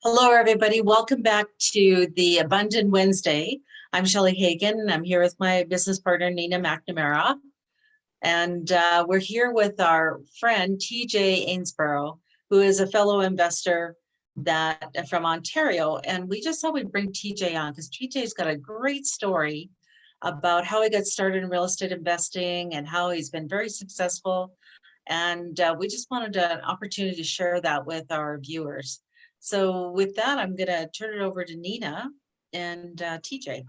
Hello, everybody. Welcome back to the Abundant Wednesday. I'm Shelley Hagen, and I'm here with my business partner, Nina McNamara. And we're here with our friend, TJ Ainsborough, who is a fellow investor from Ontario. And we just thought we'd bring TJ on because TJ's got a great story about how he got started in real estate investing and how he's been very successful. And we just wanted an opportunity to share that with our viewers. So with that, I'm going to turn it over to Nina and TJ.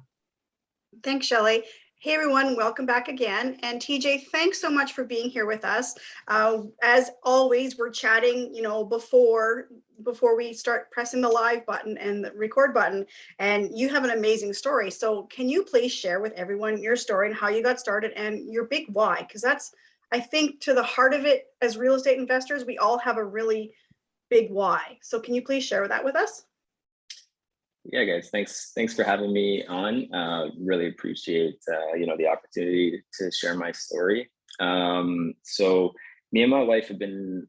Thanks, Shelley. Hey, everyone, welcome back again. And TJ, thanks so much for being here with us. As always, we're chatting, before we start pressing the live button and the record button, and you have an amazing story. So can you please share with everyone your story and how you got started and your big why? Because that's, I think, to the heart of it, as real estate investors, we all have a really big why. So can you please share that with us? Yeah, guys, thanks for having me on. Really appreciate the opportunity to share my story. So me and my wife have been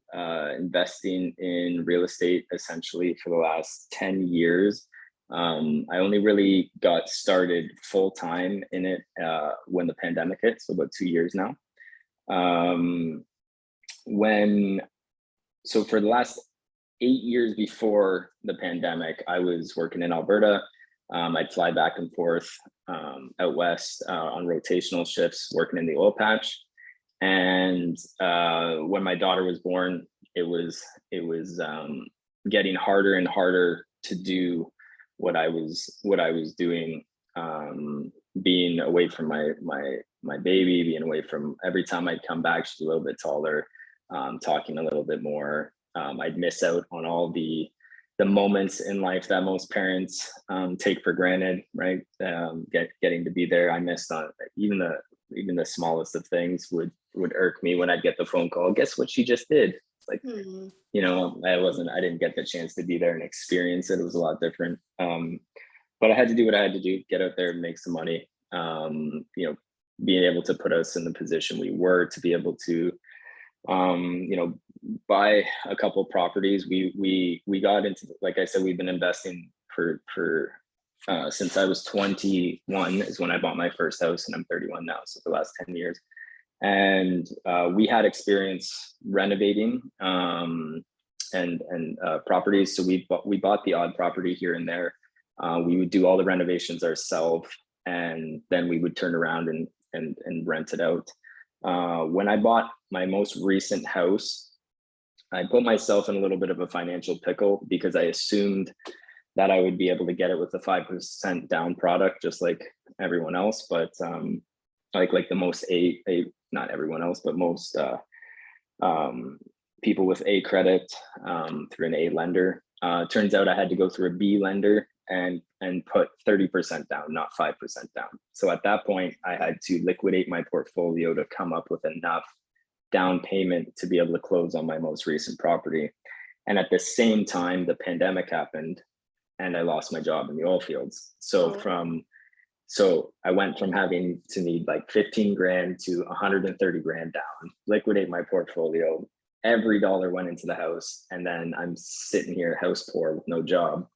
investing in real estate essentially for the last 10 years. I only really got started full time in it when the pandemic hit, so about 2 years now. So for the last 8 years before the pandemic, I was working in Alberta. I'd fly back and forth out west on rotational shifts, working in the oil patch. And when my daughter was born, it was getting harder and harder to do what I was doing, being away from my baby, being away from, every time I'd come back, she's a little bit taller, talking a little bit more. I'd miss out on all the moments in life that most parents take for granted, right? Getting to be there. I missed on even the smallest of things would irk me when I'd get the phone call. Guess what she just did? It's like, I didn't get the chance to be there and experience it. It was a lot different. But I had to do what I had to do, get out there and make some money. Being able to put us in the position we were to be able to buy a couple of properties. We got into, like I said, we've been investing for since I was 21 is when I bought my first house, and I'm 31 now, so for the last 10 years. And we had experience renovating and properties, so we bought the odd property here and there. We would do all the renovations ourselves, and then we would turn around and rent it out. When I bought my most recent house, I put myself in a little bit of a financial pickle because I assumed that I would be able to get it with a 5% down product, just like everyone else. But like the most not everyone else, but most people with A credit through an A lender. Turns out I had to go through a B lender and put 30% down, not 5% down. So at that point, I had to liquidate my portfolio to come up with enough down payment to be able to close on my most recent property. And at the same time, the pandemic happened and I lost my job in the oil fields. So I went from having to need like 15 grand to 130 grand down, liquidate my portfolio. Every dollar went into the house. And then I'm sitting here house poor with no job.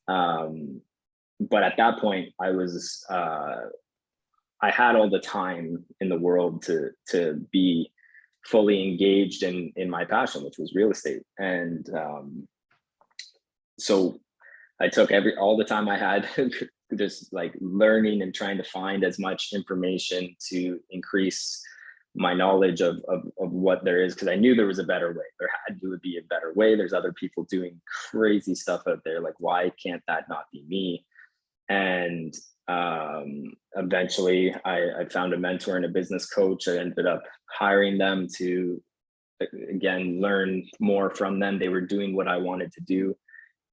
But at that point I was, I had all the time in the world to be fully engaged in my passion, which was real estate. And so I took all the time I had just like learning and trying to find as much information to increase my knowledge of what there is, because I knew there was a better way. There had to be a better way. There's other people doing crazy stuff out there. Like, why can't that not be me? And eventually I found a mentor and a business coach. I ended up hiring them to, again, learn more from them. They were doing what I wanted to do.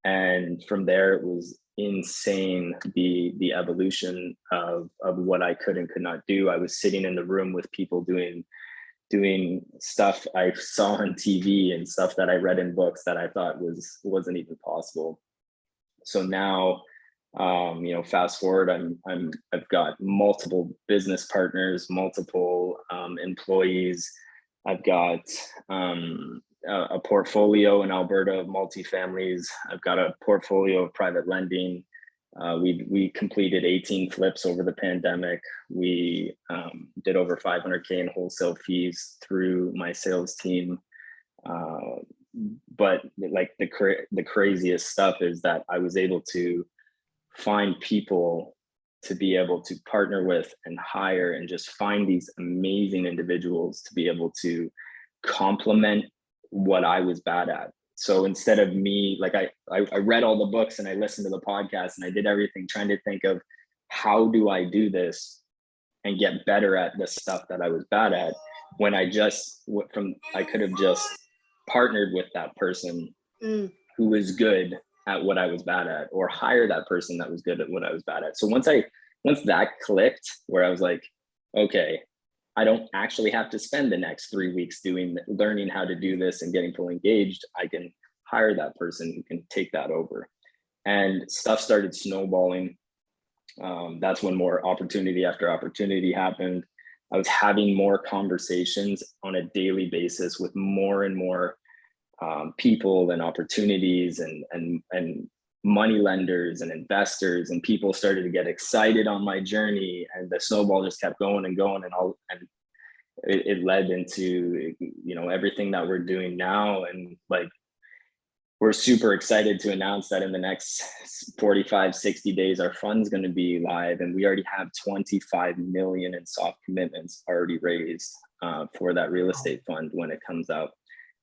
And from there, it was insane, the evolution of what I could and could not do. I was sitting in the room with people doing stuff I saw on TV and stuff that I read in books that I thought wasn't even possible. So now, fast forward, I've got multiple business partners, multiple employees. I've got a portfolio in Alberta of multifamilies. I've got a portfolio of private lending. We completed 18 flips over the pandemic. We did over 500K in wholesale fees through my sales team. But like the craziest stuff is that I was able to find people to be able to partner with and hire, and just find these amazing individuals to be able to complement what I was bad at. So instead of me, like I read all the books and I listened to the podcast and I did everything trying to think of how do I do this and get better at the stuff that I was bad at, when I could have just partnered with that person who was good at what I was bad at, or hire that person that was good at what I was bad at. So once that clicked, where I was like, okay, I don't actually have to spend the next 3 weeks learning how to do this and getting people engaged. I can hire that person who can take that over. And stuff started snowballing. That's when more opportunity after opportunity happened. I was having more conversations on a daily basis with more and more people and opportunities and money lenders and investors, and people started to get excited on my journey, and the snowball just kept going and going, and it led into, you know, everything that we're doing now. And like, we're super excited to announce that in the next 45, 60 days, our fund's going to be live, and we already have 25 million in soft commitments already raised for that real estate fund when it comes out.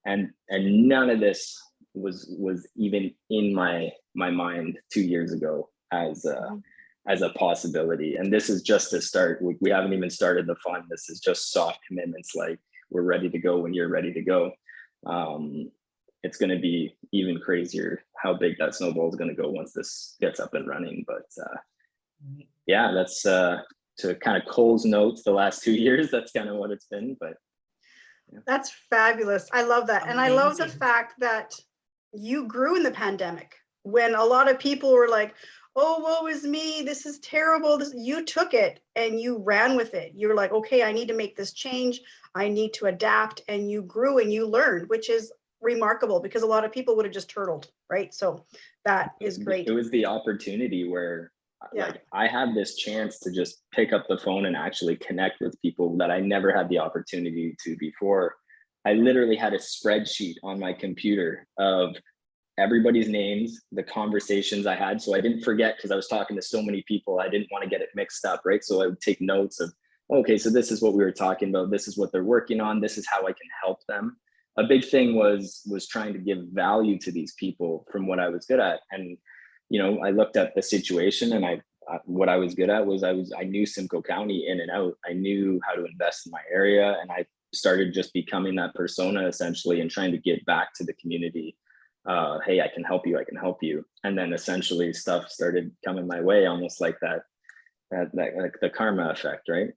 And none of this was even in my mind 2 years ago as a possibility. And this is just a start. We haven't even started the fund. This is just soft commitments. Like, we're ready to go when you're ready to go. It's going to be even crazier how big that snowball is going to go once this gets up and running. But yeah, that's to kind of Cole's notes the last 2 years. That's kind of what it's been. But yeah. That's fabulous. I love that. And I love the Amazing. fact that you grew in the pandemic, when a lot of people were like, oh, woe is me, this is terrible. You took it and you ran with it. You're like, okay, I need to make this change. I need to adapt. And you grew and you learned, which is remarkable, because a lot of people would have just turtled, right? So that is great. It was the opportunity where like, I had this chance to just pick up the phone and actually connect with people that I never had the opportunity to before. I literally had a spreadsheet on my computer of everybody's names, the conversations I had. So I didn't forget, because I was talking to so many people. I didn't want to get it mixed up, right? So I would take notes of, okay, so this is what we were talking about. This is what they're working on. This is how I can help them. A big thing was trying to give value to these people from what I was good at. And, you know, I looked at the situation, and what I was good at was I knew Simcoe County in and out. I knew how to invest in my area, and I started just becoming that persona essentially, and trying to give back to the community. Hey, I can help you. I can help you. And then essentially stuff started coming my way, almost like that like the karma effect, right?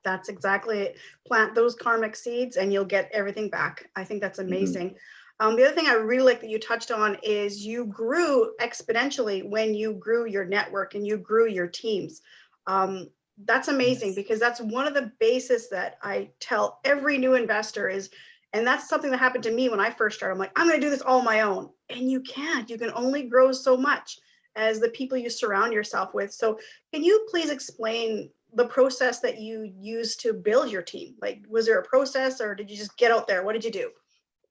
That's exactly it. Plant those karmic seeds and you'll get everything back. I think that's amazing. The other thing I really like that you touched on is you grew exponentially when you grew your network and you grew your teams. That's amazing, because that's one of the bases that I tell every new investor is, and that's something that happened to me when I first started. I'm like, I'm going to do this all on my own. And you can't. You can only grow so much as the people you surround yourself with. So can you please explain the process that you used to build your team? Like, was there a process, or did you just get out there? What did you do?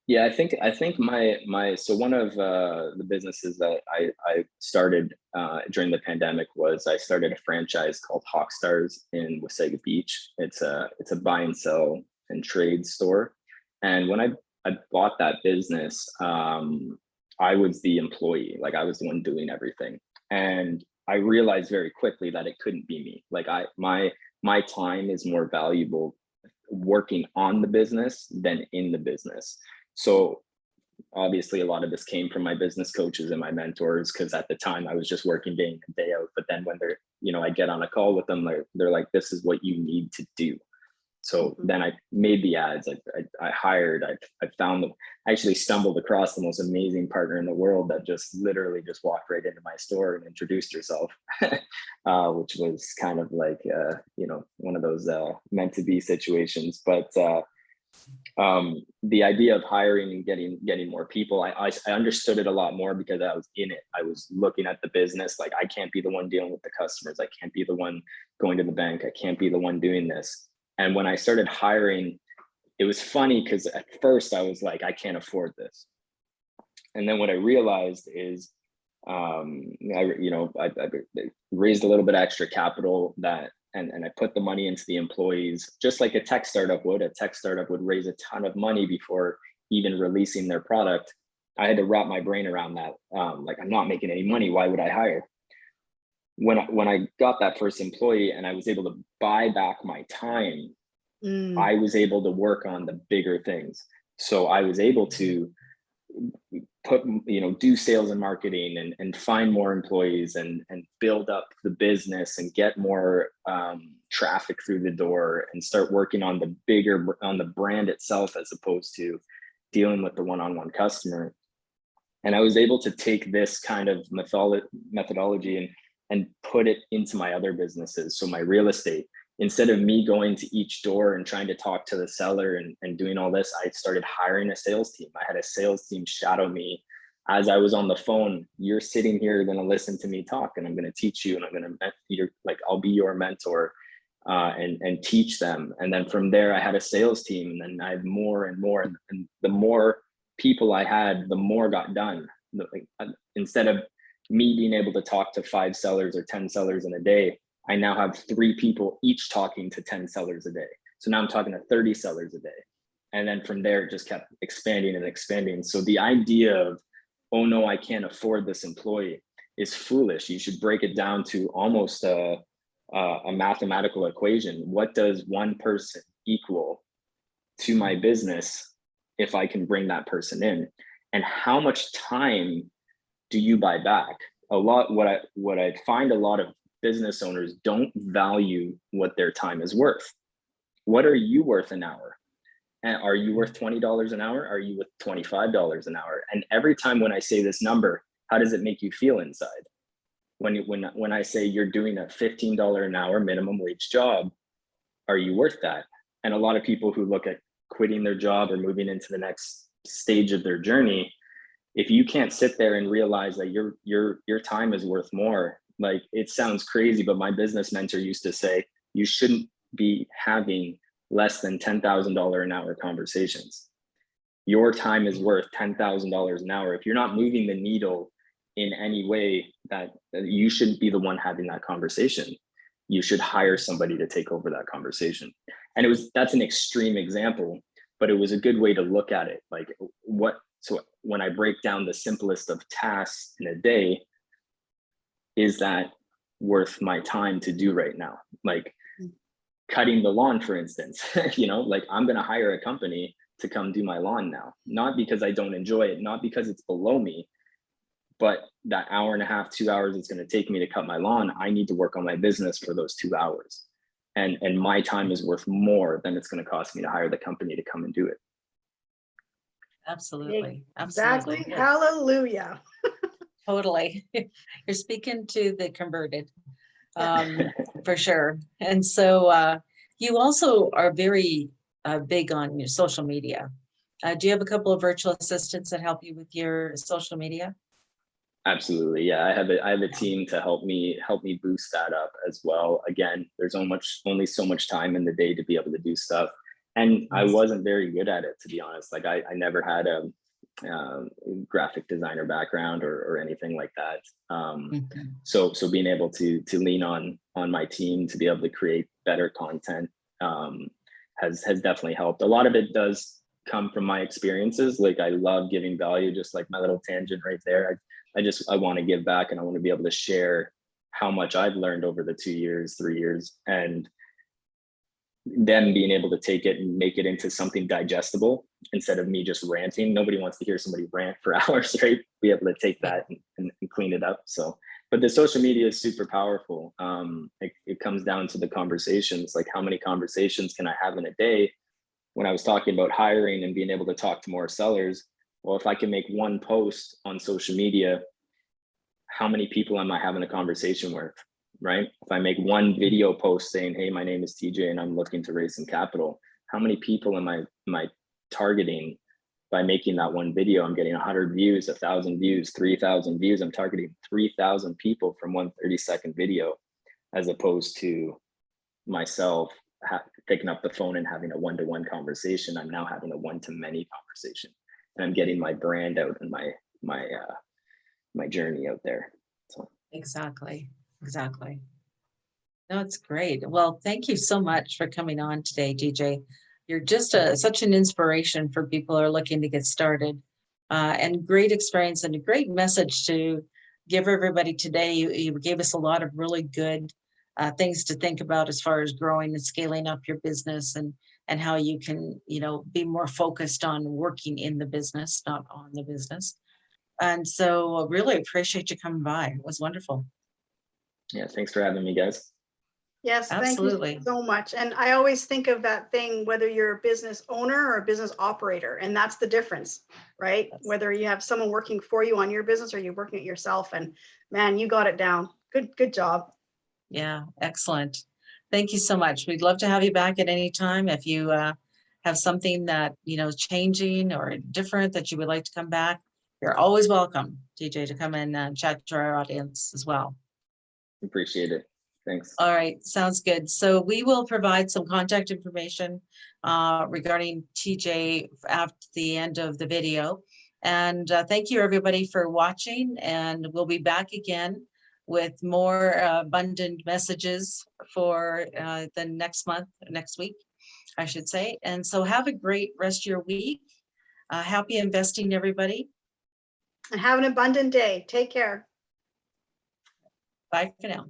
Yeah, I think so one of the businesses that I started during the pandemic was I started a franchise called Hawk Stars in Wasaga Beach. It's a buy and sell and trade store. And when I bought that business, I was the employee. Like, I was the one doing everything. And I realized very quickly that it couldn't be me. Like, my time is more valuable working on the business than in the business. So obviously a lot of this came from my business coaches and my mentors, because at the time I was just working day in and day out. But then when I get on a call with them, they're like, this is what you need to do. So then I made the ads. I hired. I found them. I actually stumbled across the most amazing partner in the world that just literally just walked right into my store and introduced herself, which was kind of like one of those meant to be situations. But The idea of hiring and getting more people, I understood it a lot more because I was in it. I was looking at the business, like I can't be the one dealing with the customers. I can't be the one going to the bank. I can't be the one doing this. And when I started hiring, it was funny because at first I was like, I can't afford this. And then what I realized is, I raised a little bit of extra capital and I put the money into the employees, just like a tech startup would. A tech startup would raise a ton of money before even releasing their product. I had to wrap my brain around that. Like, I'm not making any money. Why would I hire? When I got that first employee and I was able to buy back my time, I was able to work on the bigger things. So I was able to do sales and marketing and find more employees and build up the business and get more traffic through the door and start working on the brand itself, as opposed to dealing with the one-on-one customer. And I was able to take this kind of methodology and put it into my other businesses. So my real estate, instead of me going to each door and trying to talk to the seller and doing all this, I started hiring a sales team. I had a sales team shadow me as I was on the phone. You're sitting here, going to listen to me talk, and I'm going to teach you, and I'll be your mentor and teach them. And then from there, I had a sales team, and then I had more and more. And the more people I had, the more got done. Instead of me being able to talk to 5 sellers or 10 sellers in a day, I now have 3 people each talking to 10 sellers a day. So now I'm talking to 30 sellers a day. And then from there, it just kept expanding and expanding. So the idea of, oh no, I can't afford this employee, is foolish. You should break it down to almost a mathematical equation. What does one person equal to my business if I can bring that person in? And how much time do you buy back? What I find a lot of business owners don't value what their time is worth. What are you worth an hour? And are you worth $20 an hour? Are you worth $25 an hour? And every time when I say this number, how does it make you feel inside? When I say you're doing a $15 an hour minimum wage job, are you worth that? And a lot of people who look at quitting their job or moving into the next stage of their journey, if you can't sit there and realize that your time is worth more, like, it sounds crazy, but my business mentor used to say, you shouldn't be having less than $10,000 an hour conversations. Your time is worth $10,000 an hour. If you're not moving the needle in any way, that you shouldn't be the one having that conversation. You should hire somebody to take over that conversation. And that's an extreme example, but it was a good way to look at it. Like, so when I break down the simplest of tasks in a day, is that worth my time to do right now? Like cutting the lawn, for instance, like I'm going to hire a company to come do my lawn now, not because I don't enjoy it, not because it's below me, but that hour and a half, 2 hours it's going to take me to cut my lawn, I need to work on my business for those 2 hours. And my time is worth more than it's going to cost me to hire the company to come and do it. Absolutely. Exactly. Absolutely. Hallelujah. Totally. You're speaking to the converted, for sure. And so you also are very big on your social media. Do you have a couple of virtual assistants that help you with your social media? Absolutely. Yeah. I have a team to help me boost that up as well. Again, there's only so much time in the day to be able to do stuff. And I wasn't very good at it, to be honest. Like I never had a graphic designer background or anything like that. So being able to lean on my team to be able to create better content has definitely helped. A lot of it does come from my experiences. Like I love giving value, just like my little tangent right there. I want to give back, and I want to be able to share how much I've learned over the 2 years, 3 years, and them being able to take it and make it into something digestible instead of me just ranting. Nobody wants to hear somebody rant for hours, right? Be able to take that and clean it up. So, but the social media is super powerful. It comes down to the conversations, like how many conversations can I have in a day? When I was talking about hiring and being able to talk to more sellers, well, if I can make one post on social media, how many people am I having a conversation with? Right? If I make one video post saying, hey, my name is TJ and I'm looking to raise some capital, how many people am I targeting by making that one video? I'm getting 100 views, 1,000 views, 3,000 views. I'm targeting 3,000 people from one 30-second video, as opposed to myself picking up the phone and having a one-to-one conversation. I'm now having a one-to-many conversation, and I'm getting my brand out and my journey out there. So Exactly. No, it's great. Well, thank you so much for coming on today, TJ. You're just such an inspiration for people who are looking to get started, and great experience and a great message to give everybody today. You gave us a lot of really good things to think about as far as growing and scaling up your business, and how you can, be more focused on working in the business, not on the business. And so I really appreciate you coming by. It was wonderful. yeah, thanks for having me, guys. Yes, thank Absolutely. you so much. And I always think of that thing, whether you're a business owner or a business operator, and that's the difference, right? Whether you have someone working for you on your business or you're working it yourself, and man, you got it down. Good job. Yeah, excellent. Thank you so much. We'd love to have you back at any time. If you have something that, is changing or different that you would like to come back, you're always welcome, TJ, to come in and chat to our audience as well. Appreciate it. Thanks. All right, sounds good. So we will provide some contact information regarding TJ after the end of the video. And thank you, everybody, for watching. And we'll be back again with more abundant messages for the next week, I should say. And so have a great rest of your week. Happy investing, everybody. And have an abundant day. Take care. Bye for now.